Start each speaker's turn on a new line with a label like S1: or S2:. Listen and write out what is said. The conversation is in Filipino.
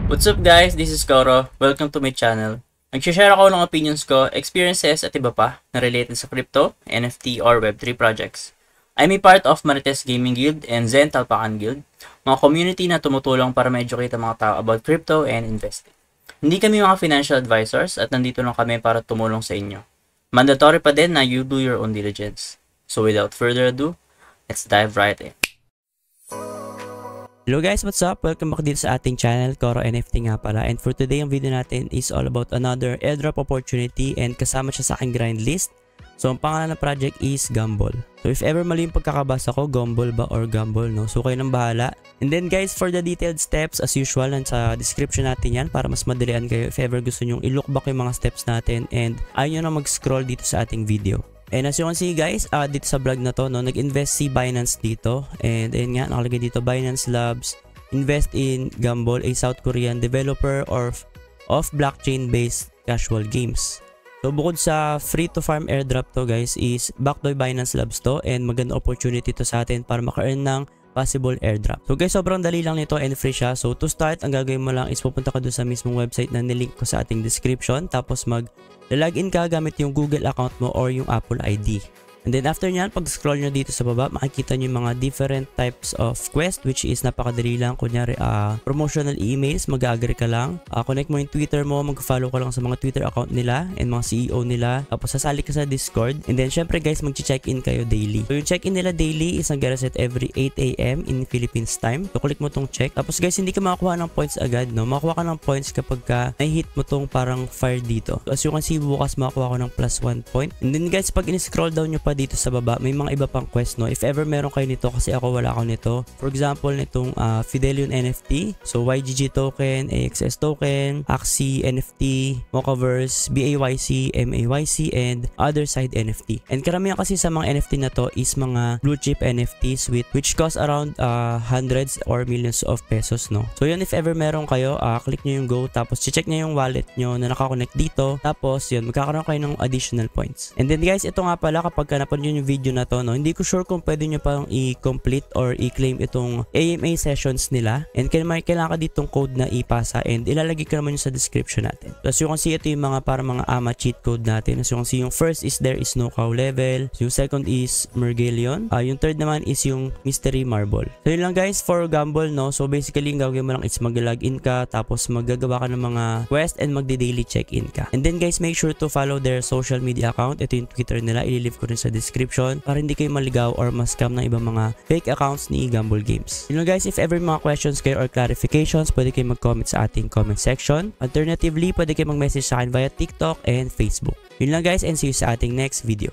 S1: What's up guys? This is Koro. Welcome to my channel. Nag-share ako ng opinions ko, experiences at iba pa na related sa crypto, NFT or Web3 projects. I'm a part of Marites Gaming Guild and Zen Talpakan Guild, mga community na tumutulong para ma-educate ang mga tao about crypto and investing. Hindi kami mga financial advisors at nandito lang kami para tumulong sa inyo. Mandatory pa din na you do your own diligence. So without further ado, let's dive right in.
S2: Hello guys, what's up? Welcome back dito sa ating channel, Koro NFT nga pala. And for today, ang video natin is all about another airdrop opportunity and kasama siya sa aking grind list. So, ang pangalan ng project is Gumball. So, if ever mali yung pagkakabasa ko, Gumball ba or Gumball, no? So, kayo nang bahala. And then guys, for the detailed steps, as usual, nasa description natin yan para mas madalian kayo if ever gusto nyong i-look back yung mga steps natin and ayaw nyo na mag-scroll dito sa ating video. And as you can see guys, dito sa vlog na to, no, nag-invest si Binance dito. And ayun nga, nakalagay dito, Binance Labs, invest in Gumball, a South Korean developer of blockchain-based casual games. So bukod sa free to farm airdrop to guys, is backed by Binance Labs to and maganda opportunity to sa atin para maka-earn ng possible airdrop. So guys, sobrang dali lang nito and free siya. So to start, ang gagawin mo lang is pupunta ka doon sa mismong website na nilink ko sa ating description. Tapos login ka gamit yung Google account mo or yung Apple ID. And then after nyan, pag scroll nyo dito sa baba, makikita nyo yung mga different types of quest, which is napakadali lang. Kunyari, promotional emails, mag-agree ka lang. Connect mo yung Twitter mo, mag-follow ka lang sa mga Twitter account nila and mga CEO nila. Tapos sasali ka sa Discord. And then syempre guys, mag-check-in kayo daily. So yung check-in nila daily is nag-reset every 8 AM in Philippines time. So click mo tong check. Tapos guys, hindi ka makakuha ng points agad, no? Makakuha ka ng points kapag ka na-hit mo tong parang fire dito. So as you can see, bukas makakuha ko ng +1 point. And then guys, pag in-scroll down nyo pa dito sa baba, may mga iba pang quest, no? If ever meron kayo nito, kasi ako wala ako nito. For example, nitong Fidelion NFT, so YGG token, AXS token, Axie NFT, Mochaverse, BAYC, MAYC, and other side NFT. And karamihan kasi sa mga NFT na to is mga blue chip NFTs which cost around hundreds or millions of pesos, no? So yun, if ever meron kayo, click nyo yung go, tapos check nyo yung wallet nyo na nakakonect dito, tapos yun, magkakaroon kayo ng additional points. And then guys, ito nga pala, kapag napanood nyo yung video na to, no, hindi ko sure kung pwede nyo pang i-complete or i-claim itong AMA sessions nila, and kailangan ka ditong code na ipasa and ilalagay ko naman yung sa description natin. So as you can see, ito yung mga para mga AMA cheat code natin. As you can see, yung first is there is no cow level, yung second is Mergelion, yung third naman is yung mystery marble. So yun lang guys for Gumball, no. So basically yung gagawin mo lang is mag-login ka, tapos maggagawa ka ng mga quest and magde-daily check-in ka. And then guys, make sure to follow their social media account. Ito yung Twitter nila, ililive ko rin sa description para hindi kayo maligaw or ma-scam ng ibang mga fake accounts ni Gumball Games. You know guys, if ever mga questions kayo or clarifications, pwede kayo mag-comment sa ating comment section. Alternatively, pwede kayo mag-message sa akin via TikTok and Facebook. Yun lang guys, and see you sa ating next video.